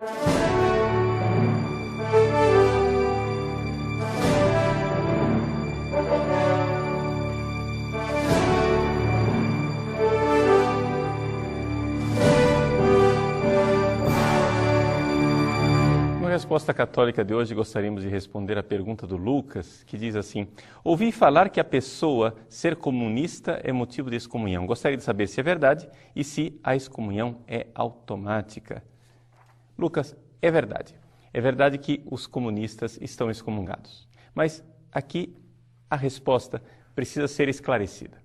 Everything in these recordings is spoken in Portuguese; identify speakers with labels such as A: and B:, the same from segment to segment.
A: Na resposta católica de hoje, gostaríamos de responder à pergunta do Lucas, que diz assim: ouvi falar que a pessoa ser comunista é motivo de excomunhão. Gostaria de saber se é verdade e se a excomunhão é automática. Lucas, é verdade. É verdade que os comunistas estão excomungados. Mas aqui a resposta precisa ser esclarecida.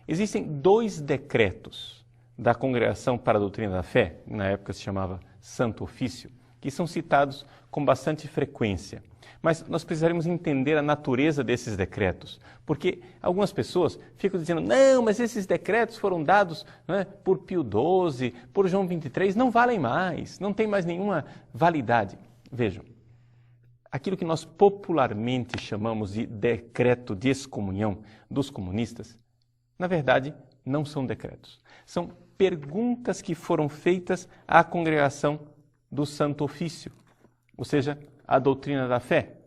A: Existem 2 decretos da Congregação para a Doutrina da Fé, na época se chamava Santo Ofício, que são citados com bastante frequência. Mas nós precisaremos entender a natureza desses decretos, porque algumas pessoas ficam dizendo, não, mas esses decretos foram dados, por Pio XII, por João XXIII, não valem mais, não tem mais nenhuma validade. Vejam, aquilo que nós popularmente chamamos de decreto de excomunhão dos comunistas, na verdade, não são decretos. São perguntas que foram feitas à congregação do Santo Ofício, ou seja, a doutrina da fé.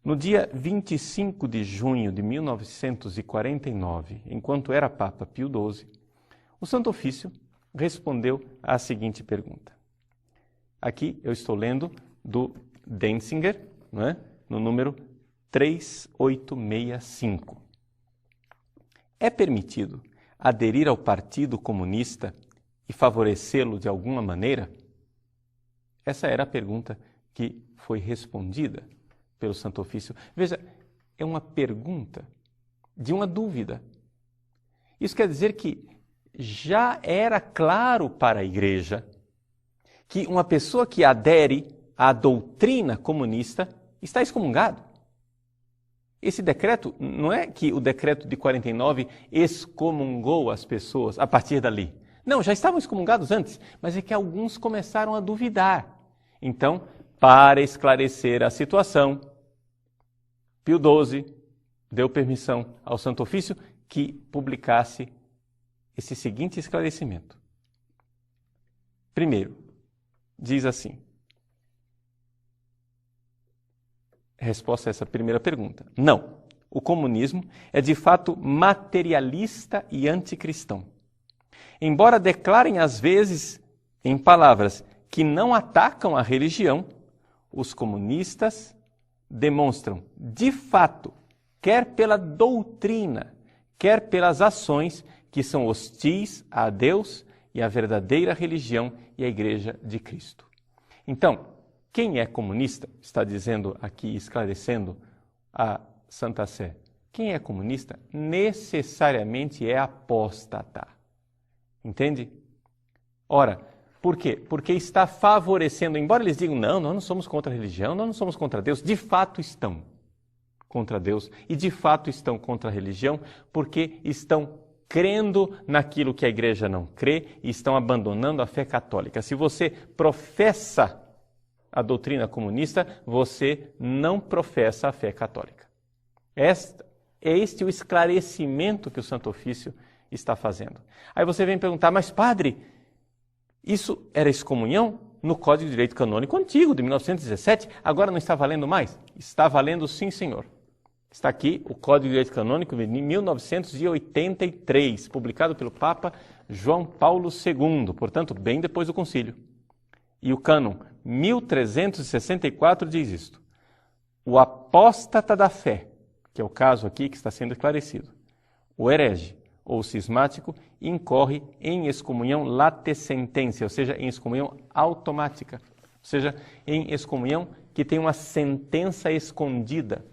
A: No dia 25 de junho de 1949, enquanto era Papa Pio XII, o Santo Ofício respondeu à seguinte pergunta. Aqui eu estou lendo do Denzinger, no número 3865. É permitido aderir ao Partido Comunista e favorecê-lo de alguma maneira? Essa era a pergunta que foi respondida pelo Santo Ofício. Veja, é uma pergunta de uma dúvida. Isso quer dizer que já era claro para a Igreja que uma pessoa que adere à doutrina comunista está excomungado. Esse decreto, não é que o decreto de 49 excomungou as pessoas a partir dali. Não, já estavam excomungados antes, mas é que alguns começaram a duvidar. Então, para esclarecer a situação, Pio XII deu permissão ao Santo Ofício que publicasse esse seguinte esclarecimento. Primeiro, diz assim, resposta a essa primeira pergunta. Não, o comunismo é de fato materialista e anticristão. Embora declarem às vezes, em palavras, que não atacam a religião, os comunistas demonstram, de fato, quer pela doutrina, quer pelas ações, que são hostis a Deus e à verdadeira religião e à Igreja de Cristo. Então, quem é comunista, está dizendo aqui, esclarecendo a Santa Sé, quem é comunista necessariamente é apóstata. Entende? Ora, por quê? Porque está favorecendo, embora eles digam, não, nós não somos contra a religião, nós não somos contra Deus, de fato estão contra Deus e de fato estão contra a religião, porque estão crendo naquilo que a igreja não crê e estão abandonando a fé católica. Se você professa a doutrina comunista, você não professa a fé católica. Este é o esclarecimento que o Santo Ofício está fazendo. Aí você vem perguntar, mas padre, isso era excomunhão no Código de Direito Canônico antigo, de 1917, agora não está valendo mais? Está valendo sim, senhor. Está aqui o Código de Direito Canônico de 1983, publicado pelo Papa João Paulo II, portanto, bem depois do concílio. E o cânon 1364 diz isto. O apóstata da fé, que é o caso aqui que está sendo esclarecido, o herege ou cismático, incorre em excomunhão late sententia, ou seja, em excomunhão automática, ou seja, em excomunhão que tem uma sentença escondida.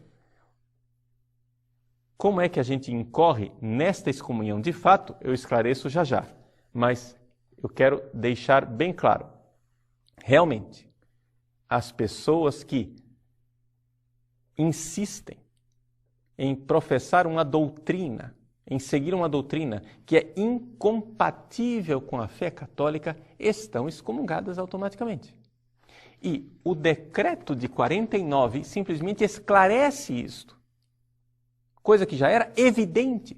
A: Como é que a gente incorre nesta excomunhão? De fato, eu esclareço já já, mas eu quero deixar bem claro. Realmente, as pessoas que insistem em professar uma doutrina, em seguir uma doutrina que é incompatível com a fé católica, estão excomungadas automaticamente. E o decreto de 49 simplesmente esclarece isto, coisa que já era evidente.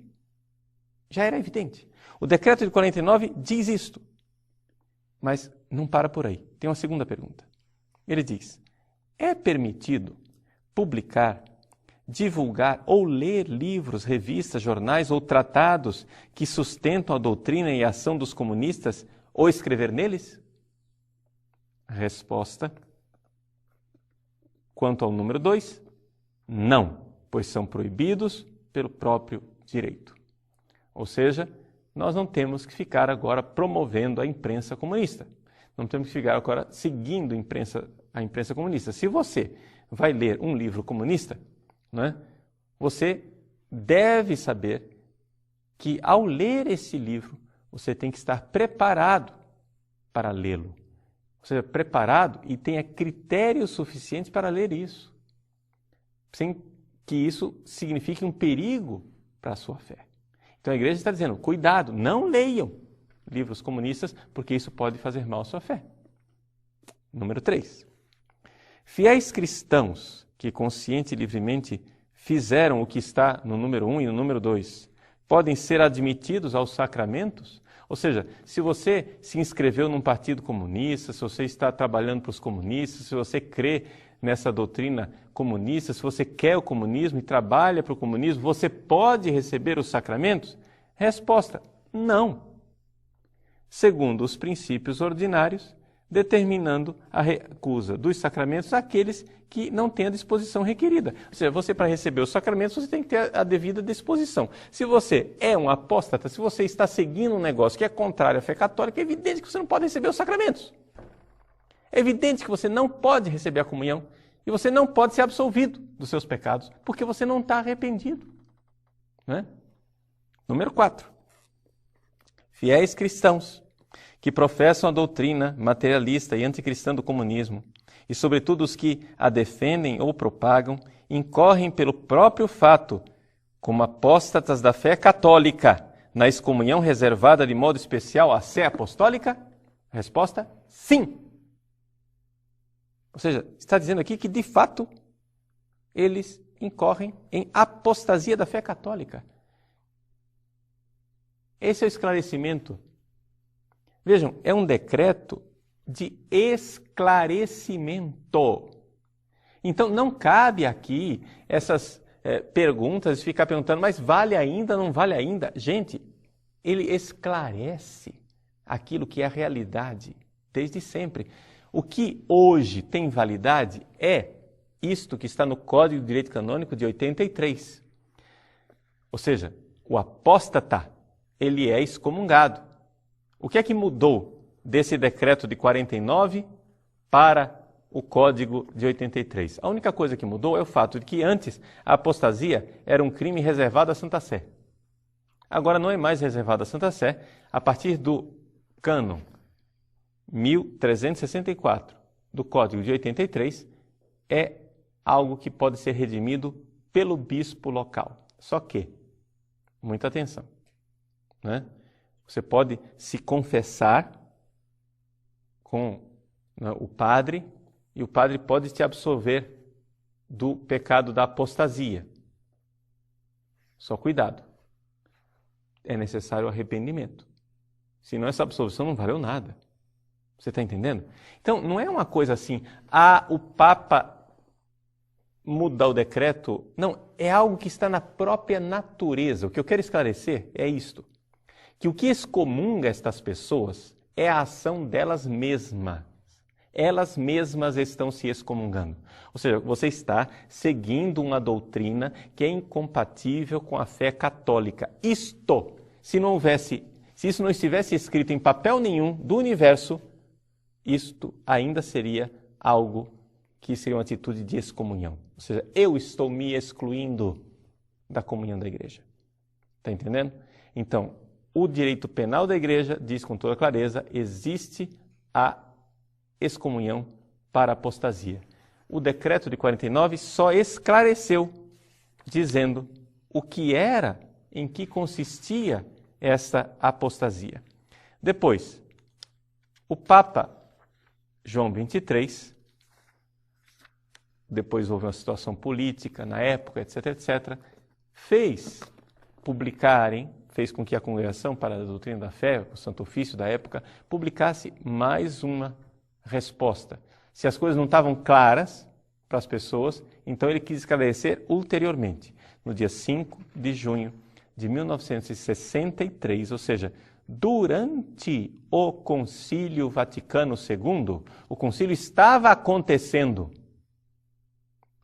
A: Já era evidente. O decreto de 49 diz isto, mas não para por aí. Tem uma segunda pergunta. Ele diz: é permitido publicar, divulgar ou ler livros, revistas, jornais ou tratados que sustentam a doutrina e a ação dos comunistas ou escrever neles? Resposta: quanto ao número 2, não, pois são proibidos pelo próprio direito. Ou seja, nós não temos que ficar agora promovendo a imprensa comunista. Não temos que ficar agora seguindo a imprensa comunista. Se você vai ler um livro comunista, você deve saber que ao ler esse livro, você tem que estar preparado para lê-lo. Ou seja, preparado e tenha critérios suficientes para ler isso, sem que isso signifique um perigo para a sua fé. Então a igreja está dizendo, cuidado, não leiam livros comunistas, porque isso pode fazer mal à sua fé. Número 3. Fiéis cristãos que consciente e livremente fizeram o que está no número 1 e no número 2, podem ser admitidos aos sacramentos? Ou seja, se você se inscreveu num partido comunista, se você está trabalhando para os comunistas, se você crê nessa doutrina comunista, se você quer o comunismo e trabalha para o comunismo, você pode receber os sacramentos? Resposta: não. Segundo os princípios ordinários, determinando a recusa dos sacramentos àqueles que não têm a disposição requerida. Ou seja, você para receber os sacramentos, você tem que ter a devida disposição. Se você é um apóstata, se você está seguindo um negócio que é contrário à fé católica, é evidente que você não pode receber os sacramentos. É evidente que você não pode receber a comunhão e você não pode ser absolvido dos seus pecados, porque você não está arrependido. Número 4. Fiéis cristãos que professam a doutrina materialista e anticristã do comunismo, e sobretudo os que a defendem ou propagam, incorrem pelo próprio fato, como apóstatas da fé católica, na excomunhão reservada de modo especial à sé apostólica? Resposta: sim. Ou seja, está dizendo aqui que, de fato, eles incorrem em apostasia da fé católica. Esse é o esclarecimento. Vejam, é um decreto de esclarecimento. Então, não cabe aqui essas perguntas, ficar perguntando, mas vale ainda, não vale ainda? Gente, ele esclarece aquilo que é a realidade desde sempre. O que hoje tem validade é isto que está no Código de Direito Canônico de 83. Ou seja, o apóstata, ele é excomungado. O que é que mudou desse decreto de 49 para o Código de 83? A única coisa que mudou é o fato de que antes a apostasia era um crime reservado à Santa Sé. Agora não é mais reservado à Santa Sé. A partir do cânon 1364 do Código de 83, é algo que pode ser redimido pelo bispo local. Só que, muita atenção, Você pode se confessar com o padre, e o padre pode te absolver do pecado da apostasia. Só cuidado. É necessário arrependimento. Senão essa absolvição não valeu nada. Você está entendendo? Então, não é uma coisa assim, o Papa muda o decreto. Não, é algo que está na própria natureza. O que eu quero esclarecer é isto. Que o que excomunga estas pessoas é a ação delas mesmas. Elas mesmas estão se excomungando. Ou seja, você está seguindo uma doutrina que é incompatível com a fé católica. Isto, se isso não estivesse escrito em papel nenhum do universo, isto ainda seria algo que seria uma atitude de excomunhão. Ou seja, eu estou me excluindo da comunhão da igreja. Está entendendo? Então, o direito penal da igreja diz com toda clareza, existe a excomunhão para a apostasia. O decreto de 49 só esclareceu, dizendo o que era, em que consistia essa apostasia. Depois, o Papa João XXIII, depois houve uma situação política na época, etc., fez publicarem, fez com que a Congregação para a Doutrina da Fé, o Santo Ofício da época, publicasse mais uma resposta. Se as coisas não estavam claras para as pessoas, então ele quis esclarecer ulteriormente, no dia 5 de junho de 1963, ou seja, durante o Concílio Vaticano II, o concílio estava acontecendo.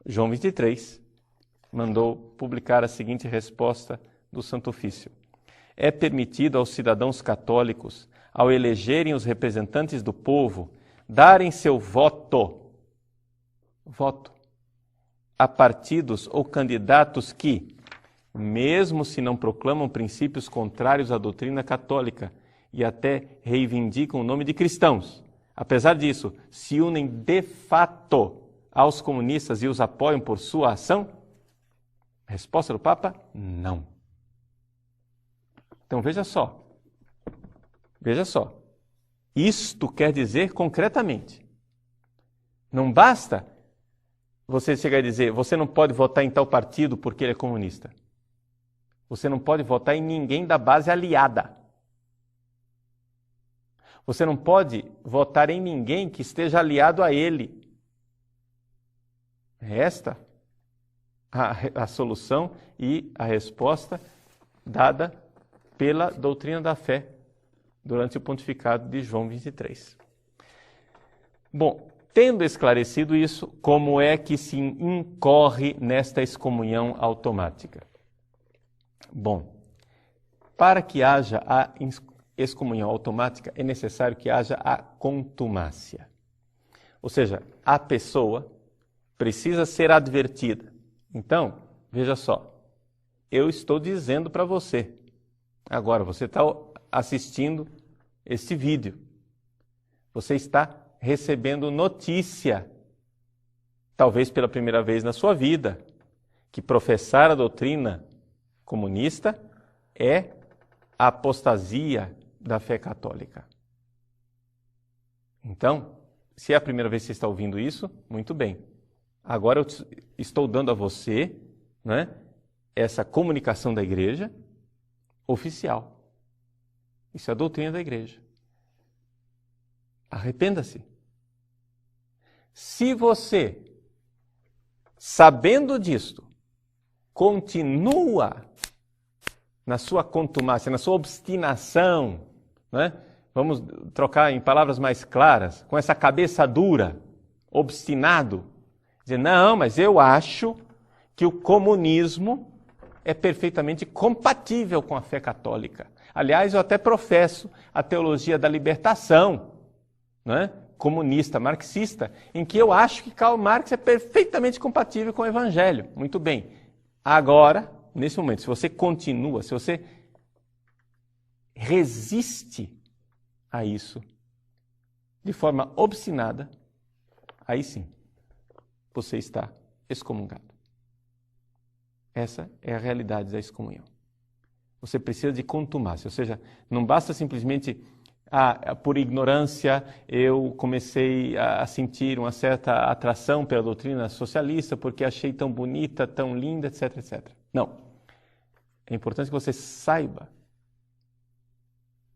A: João 23 mandou publicar a seguinte resposta do Santo Ofício. É permitido aos cidadãos católicos, ao elegerem os representantes do povo, darem seu voto a partidos ou candidatos que, mesmo se não proclamam princípios contrários à doutrina católica e até reivindicam o nome de cristãos, apesar disso, se unem de fato aos comunistas e os apoiam por sua ação? Resposta do Papa: não. Então veja só. Isto quer dizer concretamente. Não basta você chegar e dizer, você não pode votar em tal partido porque ele é comunista. Você não pode votar em ninguém da base aliada. Você não pode votar em ninguém que esteja aliado a ele. Esta a solução e a resposta dada pela doutrina da fé durante o pontificado de João 23. Bom, tendo esclarecido isso, como é que se incorre nesta excomunhão automática? Bom, para que haja a excomunhão automática, é necessário que haja a contumácia. Ou seja, a pessoa precisa ser advertida. Então, veja só, eu estou dizendo para você, agora você está assistindo este vídeo, você está recebendo notícia, talvez pela primeira vez na sua vida, que professar a doutrina comunista é a apostasia da fé católica. Então, se é a primeira vez que você está ouvindo isso, muito bem. Agora eu estou dando a você, né, essa comunicação da igreja oficial. Isso é a doutrina da igreja. Arrependa-se. Se você, sabendo disto, continua na sua contumácia, na sua obstinação, né? Vamos trocar em palavras mais claras, com essa cabeça dura, obstinado, dizer, não, mas eu acho que o comunismo é perfeitamente compatível com a fé católica. Aliás, eu até professo a teologia da libertação, né? Comunista, marxista, em que eu acho que Karl Marx é perfeitamente compatível com o Evangelho. Muito bem. Agora, nesse momento, se você continua, se você resiste a isso de forma obstinada, aí sim, você está excomungado. Essa é a realidade da excomunhão. Você precisa de contumácia, ou seja, não basta simplesmente, por ignorância, eu comecei a sentir uma certa atração pela doutrina socialista porque achei tão bonita, tão linda, etc, etc. Não. É importante que você saiba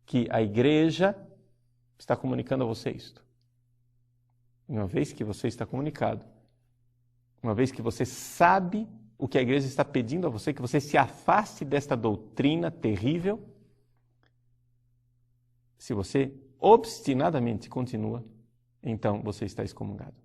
A: que a igreja está comunicando a você isto. Uma vez que você está comunicado, uma vez que você sabe o que a igreja está pedindo a você, que você se afaste desta doutrina terrível, se você obstinadamente continua, então você está excomungado.